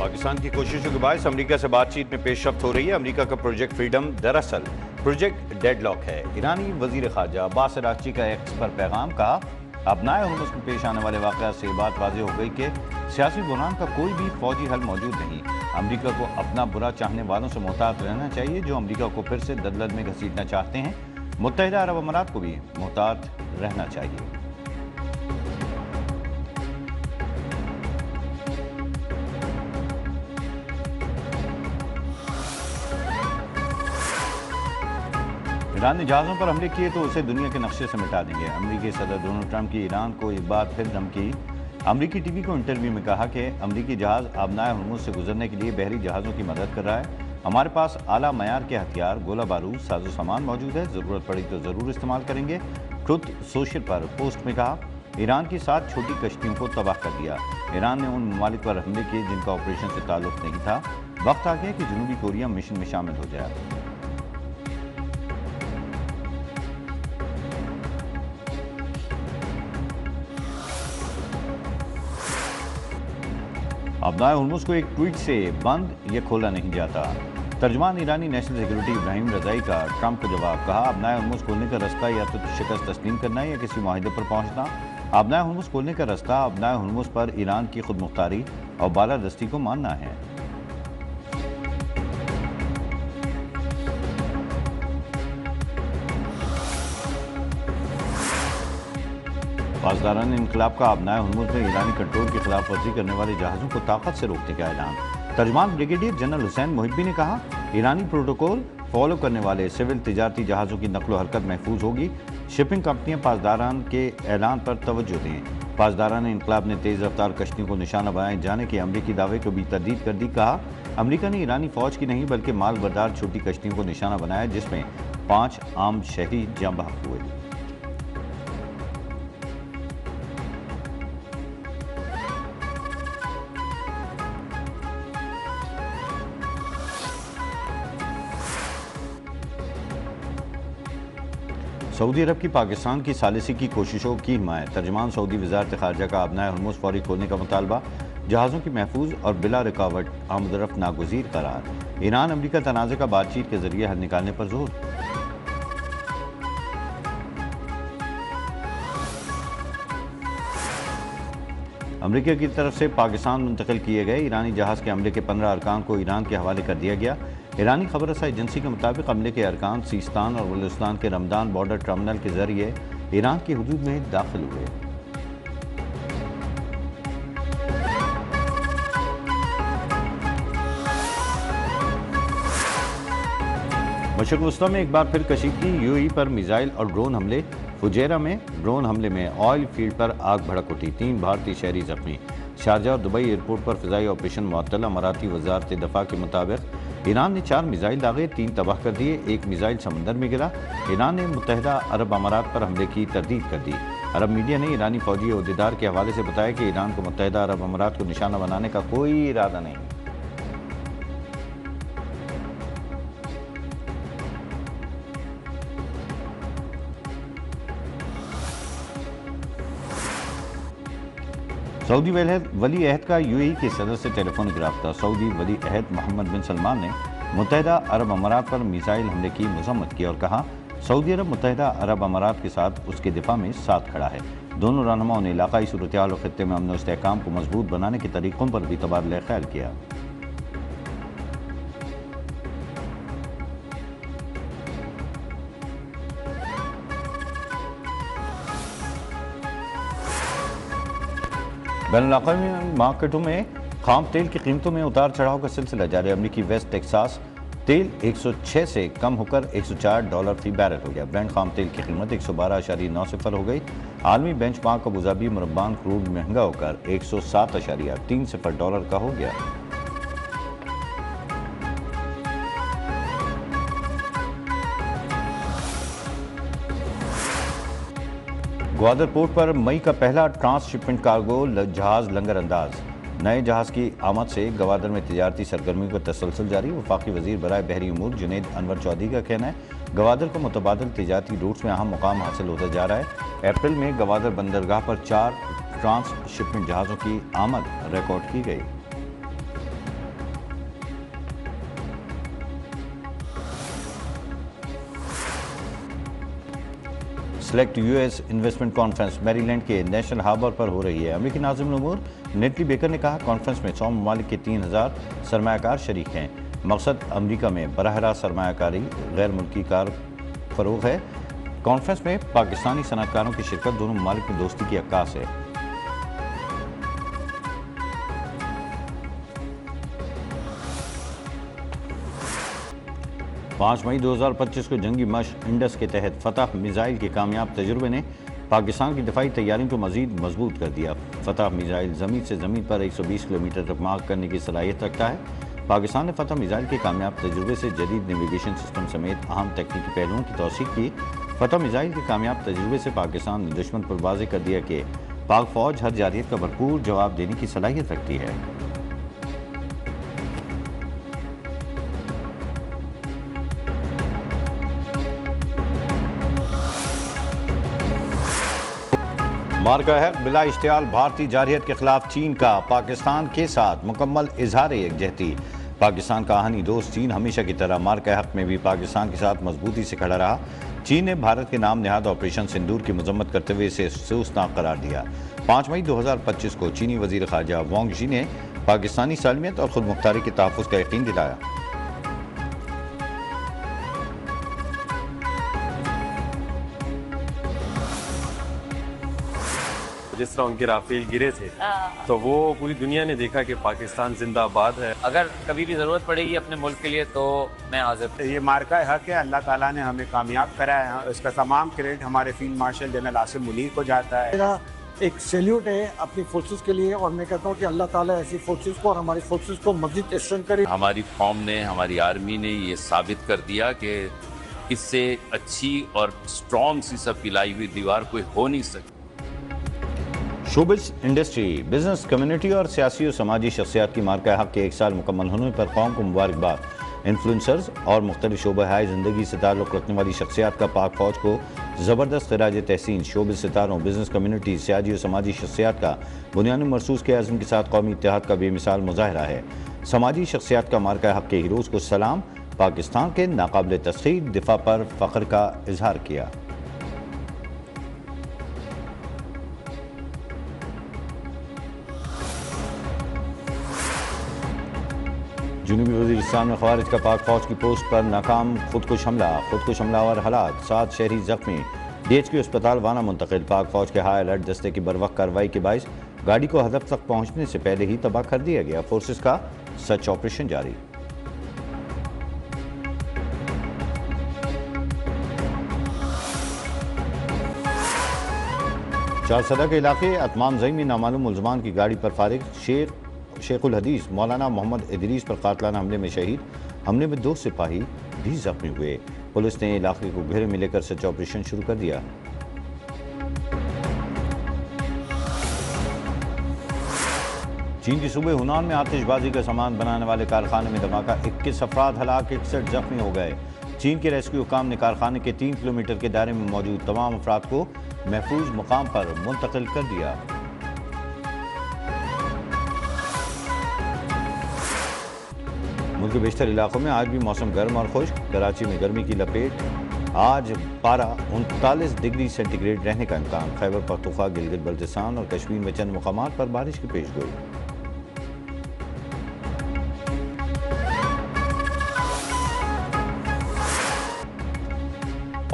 पाकिस्तान की कोशिशों के बायस अमेरिका से बातचीत में पेशरफ्त हो रही है। अमेरिका का प्रोजेक्ट फ्रीडम दरअसल प्रोजेक्ट डेडलॉक है। ईरानी वजीर खारजा अब्बास अरागची का एक्स पर पैगाम, कहा अबनाए हुर्मुज़ में पेश आने वाले वाक़यात से बात वाज़ेह हो गई कि सियासी बुहरान का कोई भी फौजी हल मौजूद नहीं। अमेरिका को अपना बुरा चाहने वालों से मोहतात रहना चाहिए जो अमेरिका को फिर से दलदल में घसीटना चाहते हैं। मुत्तहिदा अरब अमारात को भी मोहतात रहना चाहिए। ईरान ने जहाज़ों पर हमले किए तो उसे दुनिया के नक्शे से मिटा देंगे। अमेरिकी सदर डोनाल्ड ट्रंप की ईरान को एक बार फिर धमकी। अमेरिकी टीवी को इंटरव्यू में कहा कि अमेरिकी जहाज़ अबनाए हुर्मुज़ से गुजरने के लिए बहरी जहाज़ों की मदद कर रहा है। हमारे पास आला मयार के हथियार, गोला बारूद, साजो सामान मौजूद है। ज़रूरत पड़ी तो ज़रूर इस्तेमाल करेंगे। ट्रुथ सोशल पर पोस्ट में कहा ईरान की 7 छोटी कश्तियों को तबाह कर दिया। ईरान ने उन ममालिक पर हमले किए जिनका ऑपरेशन से ताल्लुक़ नहीं था। वक्त आ गया कि जनूबी कोरिया मिशन में शामिल हो जाए। अबनाए हुर्मुज़ को एक ट्वीट से बंद ये खोला नहीं जाता। तर्जमान ईरानी नेशनल सिक्योरिटी इब्राहिम रज़ाई का ट्रंप को जवाब, कहा अबनाए हुर्मुज़ खोलने का रास्ता या तो शिकस्त तस्लीम करना है या किसी माहिदे पर पहुंचना। अबनाए हुर्मुज़ खोलने का रास्ता अबनाए हुर्मुज़ पर ईरान की खुद मुख्तारी और बालादस्ती को मानना है। पासदारान इनकलाब का अबनाए हुर्मुज़ में ईरानी कंट्रोल की खिलाफ वर्जी करने वाले जहाज़ों को ताकत से रोकने का ऐलान। तर्जमान ब्रिगेडियर जनरल हुसैन मुहिब्बी ने कहा ईरानी प्रोटोकॉल फॉलो करने वाले सिविल तिजारती जहाज़ों की नकलो हरकत महफूज होगी। शिपिंग कंपनियां पासदारान के ऐलान पर तवज्जो दें। पासदारान इनकलाब ने तेज़ रफ्तार कश्तियों को निशाना बनाए जाने के अमरीकी दावे को भी तरदीद कर दी। कहा अमरीका ने ईरानी फौज की नहीं बल्कि माल बरदार छोटी कश्तियों को निशाना बनाया जिसमें 5 आम शहीद जाँ बहक हुए। सऊदी अरब की पाकिस्तान की सालिसी की कोशिशों की हिमायत। तर्जमान सऊदी वज़ारत ख़ारजा का अबनाए हुर्मुज़ फौरी खोलने का मुतालबा। जहाज़ों की महफूज और बिला रुकावट आमदरफ्त नागुज़ीर करार। ईरान अमरीका तनाज़े का बातचीत के जरिए हल निकालने पर जोर। अमरीका की तरफ से पाकिस्तान मुंतकिल किए गए ईरानी जहाज़ के हमले के 15 अरकान को ईरान के हवाले कर दिया गया। ईरानी खबर रसा एजेंसी के मुताबिक हमले के अरकान सीस्तान और बलूचिस्तान के रमदान बॉर्डर टर्मिनल के जरिए ईरान की हुदूद में दाखिल हुए। मशरिक़ वस्ता में एक बार फिर कशीदगी। यूएई पर मिसाइल और ड्रोन हमले। फुजैरा में ड्रोन हमले में ऑयल फील्ड पर आग भड़क उठी। 3 भारतीय शहरी जख्मी। शारजा और दुबई एयरपोर्ट पर फ़िज़ाई ऑपरेशन मुअत्तल। अमाराती वज़ारत दफ़ा के मुताबिक ईरान ने 4 मिसाइल दागे, 3 तबाह कर दिए, 1 मिसाइल समंदर में गिरा। ईरान ने मुत्तहिदा अरब अमारात पर हमले की तरदीद कर दी। अरब मीडिया ने ईरानी फौजी अहदेदार के हवाले से बताया कि ईरान को मुत्तहिदा अरब अमारात को निशाना बनाने का कोई इरादा नहीं। सऊदी वली अहद का यूएई के सदर से टेलीफोनिक रब्ता। सऊदी वली अहद मोहम्मद बिन सलमान ने मुत्तहिदा अरब अमारात पर मिसाइल हमले की मजम्मत की और कहा सऊदी अरब मुत्तहिदा अरब अमारात के साथ उसके दिफा में साथ खड़ा है। दोनों रहनुमाओं ने इलाकाई सूरत हाल और खित्ते में अमन और इस्तेहकाम को मजबूत बनाने के तरीक़ों पर भी तबादला ख्याल किया। बैनुल-अक़वामी मार्केटों में खाम तेल की कीमतों में उतार चढ़ाव का सिलसिला जारी। अमरीकी वेस्ट टेक्सास तेल 106 से कम होकर $104 फी बैरल हो गया। ब्रेंट खाम तेल की कीमत 112.9 सिफर हो गई। आलमी बेंचमार्क अबूधाबी मुरब्बान क्रूड महंगा होकर $107.3 सिफर डॉलर का हो गया। ग्वादर पोर्ट पर मई का पहला ट्रांसशिपमेंट कार्गो जहाज लंगर अंदाज। नए जहाज की आमद से गवादर में तिजारती सरगर्मी का तसलसल जारी। वफाकी वजीर बराए बहरी उमूर जुनैद अनवर चौधरी का कहना है गवादर को मुतबादल तिजारती रूट्स में अहम मुकाम हासिल होता जा रहा है। अप्रैल में गवादर बंदरगाह पर 4 ट्रांसशिपमेंट जहाज़ों की आमद रिकॉर्ड की गई। Select US investment conference Maryland के नेशनल हार्बर पर हो रही है। अमेरिकी नाज़िम उमूर नेटली बेकर ने कहा, कॉन्फ्रेंस में 100 ममालिक के 3000 सरमायाकार शरीक हैं। मकसद अमरीका में बराह रास्त सरमायाकारी गैर मुल्की कार फरोग है। कॉन्फ्रेंस में पाकिस्तानी सनअतकारों की शिरकत दोनों ममालिक में दोस्ती की अक्कास है। पाँच मई 2025 को जंगी मशक इंडस के तहत फतह मिसाइल के कामयाब तजुर्बे ने पाकिस्तान की दिफाई तैयारियों को मजीद मजबूत कर दिया। फतह मिसाइल ज़मीन से ज़मीन पर 120 किलोमीटर तक मार्क करने की सलाहियत रखता है। पाकिस्तान ने फतह मिसाइल के कामयाब तजुर्बे से जदीद नेविगेशन सिस्टम समेत अहम तकनीकी पहलुओं की तौसीक की। फतह मिसाइल के कामयाब तजुर्बे से पाकिस्तान ने दुश्मन पर वाज़ेह कर दिया कि पाक फ़ौज हर जारहियत का भरपूर जवाब देने की सलाहियत रखती है। मार्का हक बिला इश्तियाल भारतीय जारहियत के खिलाफ चीन का पाकिस्तान के साथ मुकम्मल इजहार यकजहती। पाकिस्तान का आहानी दोस्त चीन हमेशा की तरह मार्का हक में भी पाकिस्तान के साथ मजबूती से खड़ा रहा। चीन ने भारत के नाम नेहाद ऑपरेशन सिंदूर की मजम्मत करते हुए इसे अफसोसनाक करार दिया। 5 मई 2025 को चीनी वजीर खारजा वांग शी ने पाकिस्तानी सालमियत और खुद मुख्तारी के तहफ़्फ़ुज़ का यकीन दिलाया। जिस तरह उनके राफेल गिरे थे तो वो पूरी दुनिया ने देखा कि पाकिस्तान जिंदाबाद है। अगर कभी भी ज़रूरत पड़ेगी अपने मुल्क के लिए तो मैं हाजिर। ये मार्का हक है, अल्लाह ताला ने हमें कामयाब करा है। इसका तमाम क्रेडिट हमारे field marshal general Asim Munir को जाता है। मेरा एक सैल्यूट है अपनी फोर्सेस के लिए और मैं कहता हूँ कि अल्लाह ताला ऐसी फोर्सेस को और हमारी फोर्सेस को मज़ीद स्ट्रेंथ करे। हमारी कौम ने, हमारी आर्मी ने ये साबित कर दिया कि इससे अच्छी और स्ट्रॉन्ग सी सब पिलाई हुई दीवार कोई हो नहीं सकती। शोबिस इंडस्ट्री, बिजनेस कम्युनिटी और सियासी और समाजी शख्सियात की मार्का हक के 1 साल मुकम्मल होने पर कौम को मुबारकबाद। इन्फ्लुएंसर्स और मुख्तलिफ शोबे हाय ज़िंदगी से ताल्लुक़ रखने वाली शख्सियात का पाक फ़ौज को ज़बरदस्त खिराज तहसीन। शोबिस सितारों, बिजनेस कम्युनिटी, सियासी और समाजी शख्सियात का बुनियादी मरसूस के आज़म के साथ कौमी इत्तेहाद का बेमिसाल मुज़ाहरा है। समाजी शख्सियात का मार्का हक के हीरोज़ को सलाम। पाकिस्तान के नाकाबिल तस्ख़ीर दिफा पर फ़ख्र का इजहार किया। जनूबी वज़ीरिस्तान में ख़वारिज का पाक फ़ौज की पोस्ट पर नाकाम खुदकुश हमलावर हालात, 7 शहरी जख्मी। DHQ अस्पताल वाना मुंतकिल। पाक फ़ौज के हाई अलर्ट दस्ते की बरवक्त कार्रवाई के बाइस गाड़ी को हदफ तक पहुँचने से पहले ही तबाह कर दिया गया। फोर्सेस का सर्च ऑपरेशन जारी। चारसदा के इलाके अतमान जई में नामालूम मुलजमान की गाड़ी पर फारिग शेखुल हदीस मौलाना मोहम्मद इदरीस पर कातलाना हमले में शहीद। हमले में 2 सिपाही भी जख्मी हुए। पुलिस ने इलाके को घेरे में लेकर सर्च ऑपरेशन शुरू कर दिया। चीन के सूबे हुनान में आतिशबाजी का सामान बनाने वाले कारखाने में धमाका, 21 अफराद हलाक, 61 जख्मी हो गए। चीन के रेस्क्यू हुकाम ने कारखाने के 3 किलोमीटर के दायरे में मौजूद तमाम अफराद को महफूज मुकाम पर मुंतकिल कर दिया। मुल्क के बेशतर इलाकों में आज भी मौसम गर्म और खुश्क। कराची में गर्मी की लपेट। आज पारा 39 डिग्री सेंटीग्रेड रहने का इम्कान। खैबर पख्तूनख्वा, गिलगित बल्तिस्तान और कश्मीर में चंद मुकामात पर बारिश की पेशगोई।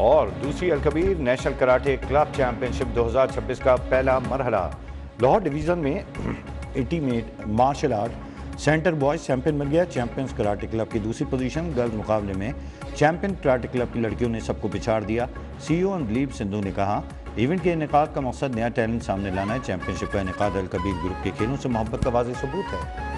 और दूसरी Alkabir national karate club championship 2026 का पहला मरहला। लाहौर डिवीज़न में ultimate martial art centre boys champion बन गया। चैंपियंस कराटे क्लब की दूसरी पोजीशन। गर्ल्स मुकाबले में चैंपियन कराटे क्लब की लड़कियों ने सबको पिछाड़ दिया। CEO अंदलीब सिंधु ने कहा, इवेंट के इनेकाद का मकसद नया टैलेंट सामने लाना है। चैंपियनशिप का इनेकाद अलकबीर ग्रुप के खेलों से मोहब्बत का वाज़ेह सबूत है।